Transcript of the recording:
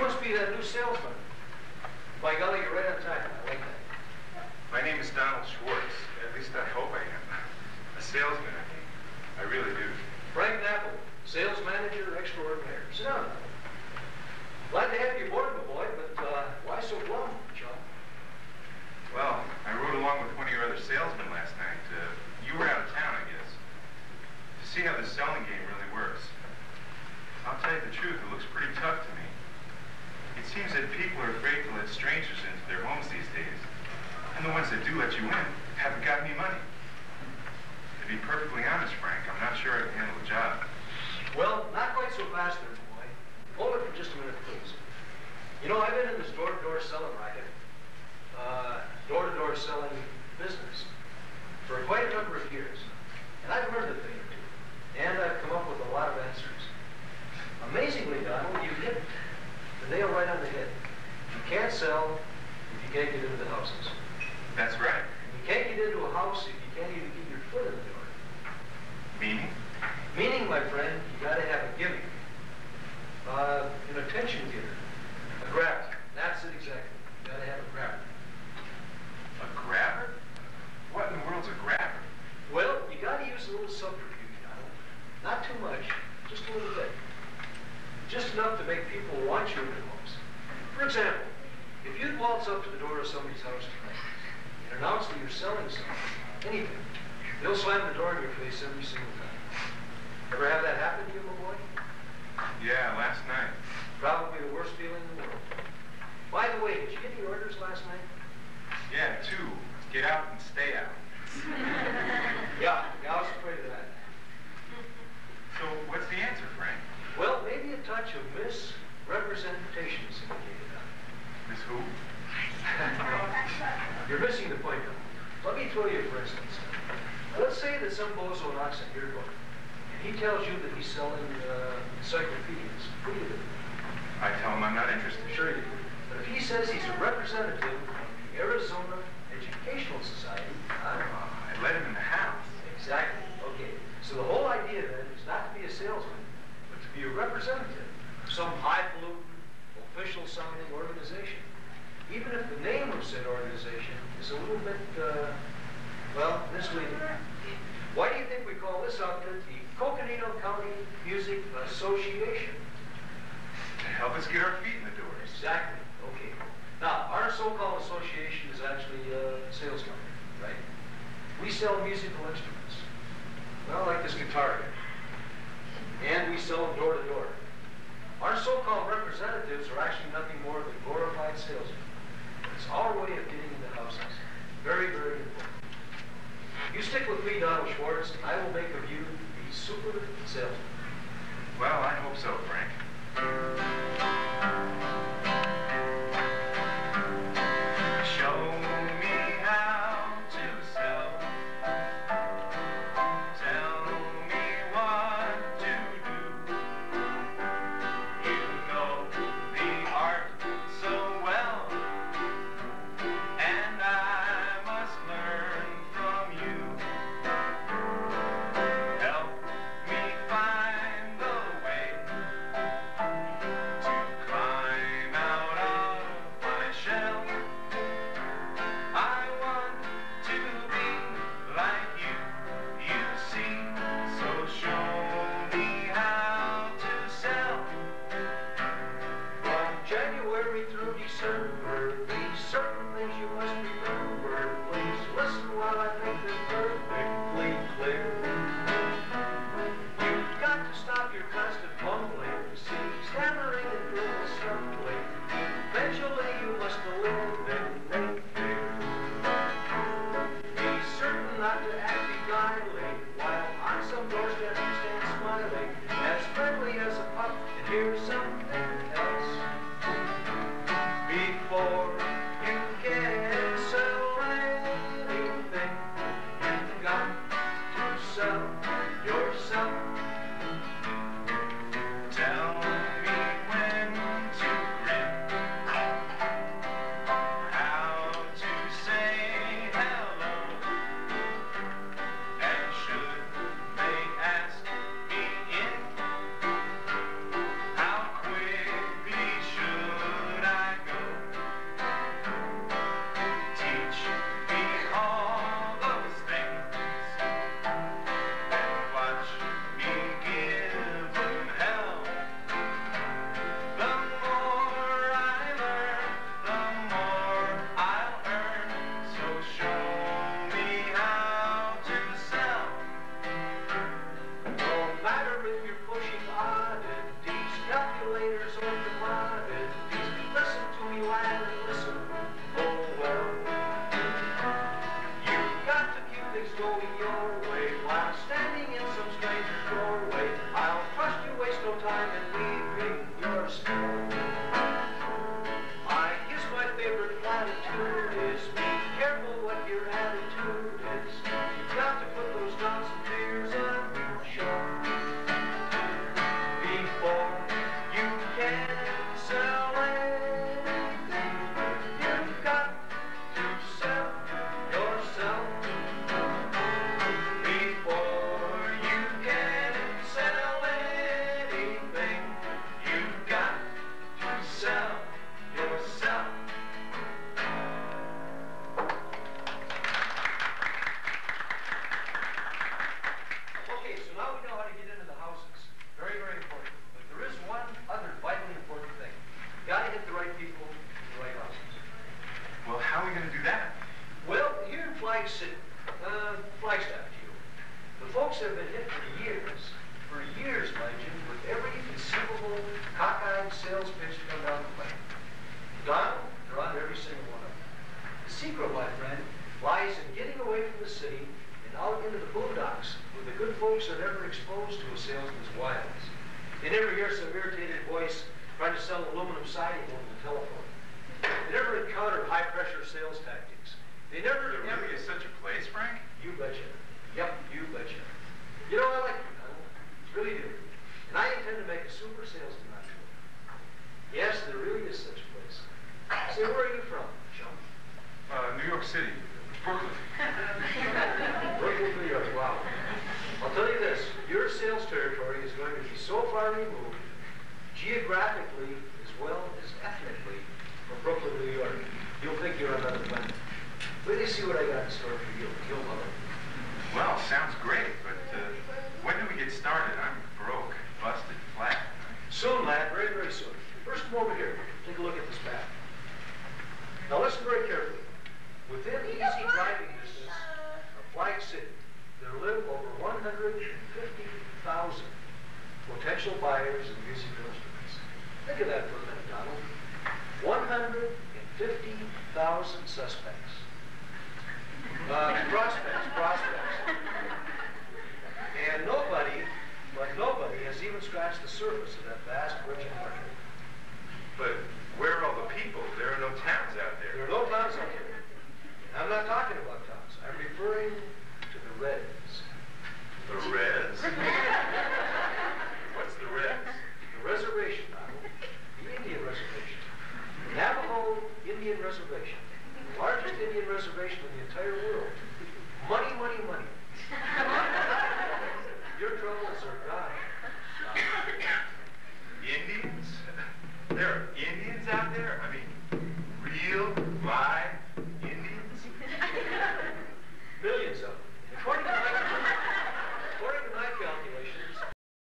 must be that new salesman. By golly, you're right on time. I like that. My name is Donald Schwartz. At least I hope I am. A salesman, I mean. I really do. Frank Napple, sales manager extraordinaire. Sit down. Glad to have you aboard, my boy, but why so glum, John? Well, I rode along with one of your other salesmen last night. You were out of town, I guess. To see how the selling game really works. I'll tell you the truth, it looks pretty tough to me. It seems that people are afraid to let strangers into their homes these days. And the ones that do let you in haven't got any money. To be perfectly honest, Frank, I'm not sure I can handle the job. Well, not quite so fast there, boy. Hold it for just a minute, please. You know, I've been in this door-to-door selling racket, door-to-door selling business for quite a number of years. And I've learned a thing or two. And I've come up with a lot of answers. Amazingly, Donald, you hit the nail right on the head. You can't sell if you can't get into the houses. That's right. And you can't get into a house if you can't even get your foot in the door. Meaning? Meaning, my friend, you gotta have a gimmick. An attention getter. A grabber. That's it exactly. You gotta have a grabber. A grabber? What in the world's a grabber? Well, you gotta use a little subterfuge, Donald. Not too much, just a little bit. Just enough to make people want you in their homes. For example, if you'd waltz up to the door of somebody's house tonight and announce that you're selling something, anything, they'll slam the door in your face every single time. Ever have that happen to you, my boy? Yeah, last night. Probably the worst feeling in the world. By the way, did you get any orders last night? Yeah, 2. Get out and stay out. Yeah, I was afraid of that. So, what's the answer, Frank? Well, maybe a touch of misrepresentation is indicated on it. Miss who? You're missing the point, though. Let me throw you, for instance. Let's say that some bozo knocks on your door, and he tells you that he's selling encyclopedias. What do you do? I tell him I'm not interested. Sure you do. But if he says he's a representative of the Arizona Educational Society, I let him in the house. Exactly. Okay. So the whole idea then is not to be a salesman, but to be a representative of some highfalutin, official-sounding organization. Even if the name of said organization is a little bit, well, misleading. Why do you think we call this outfit the Coconino County Music Association? To help us get our feet in the door. Exactly. Okay. Now, our so-called association is actually a sales company, right? We sell musical instruments. Well, like this guitar here. And we sell them door to door. Our so-called representatives are actually nothing more than glorified salesmen. It's our way of getting into houses. Very, very important. You stick with me, Donald Schwartz, and I will make of you a super salesman. Well, I hope so, Frank. Show me how to sell. Tell me what to do. You know the art so well, and I must learn from you. Help me find You never hear some irritated voice trying to sell aluminum siding over the telephone. They never encounter high-pressure sales tactics. They never... There really is such a place, Frank? You betcha. Yep, you betcha. You know, I like you, Donald. Really do. And I intend to make a super salesman out of you. Yes, there really is such a place. Say, where are you from, chum? New York City. Brooklyn. Brooklyn, New York, wow. I'll tell you this, your sales territory is going to be so far removed, geographically as well as ethnically, from Brooklyn, New York. You'll think you're on another planet. Wait till you see what I got in store for you. You'll love it. Well, sounds great, but when do we get started? I'm broke, busted, flat. Soon, lad, very, very soon. First, come over here. Take a look at this map. Now listen very carefully. Within the easy driving distance of Flag City, there live over 150,000 potential buyers of musical instruments. Think of that for a minute, Donald. 150,000 suspects. Prospects. And nobody has even scratched the surface of that vast virgin market. But where are all the people? There are no towns out There there. are no towns out there. I'm not talking about towns. I'm referring to the Reds. The Reds? What's the Reds? The reservation, Donald. The Indian reservation. The Navajo Indian reservation. The largest Indian reservation in the entire world. Money, money, money.